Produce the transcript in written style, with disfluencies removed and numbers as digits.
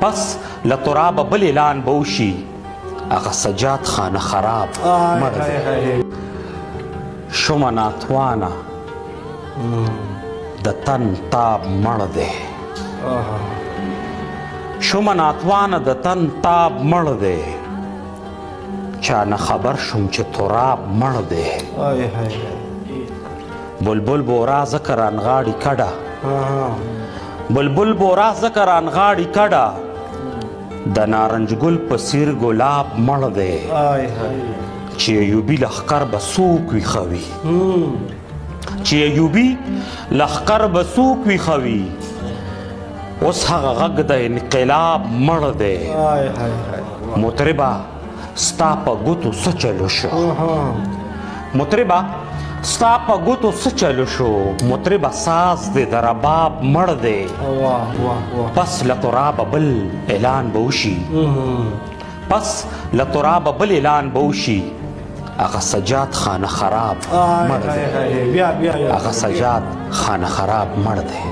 پس لتراب بل اعلان بوشي هغه سجاد خانه خراب مړ دی. شومه ناتوانه د تن تاب مړ دی. شومه ناتوانه د تن تاب مړ دی. چا نه خبر شوم چې تراب مړ دی. بلبل بورا ځکه رانغاړي کډه بلبل بورا ځکه رانغاړي کډه د نارنج ګل په څیر ګلاب مړ دی. چې ایوبي لښکر به څوک ویښوي چې ایوبي لښکر به څوک ویښوي اوس هغه غږ د انقلاب مړ دی. مطربه ستا په ګوتو څه چلو شو مطربه ستا په ګوتو څه چلو شو مطربه ساز دې د رباب مړ دی. پس له ترابه بل اعلان به وشي پس له ترابه بل اعلان به وشي هغه سجاد خانه خراب مړ دی. هغه سجاد خانه خراب مړ دی.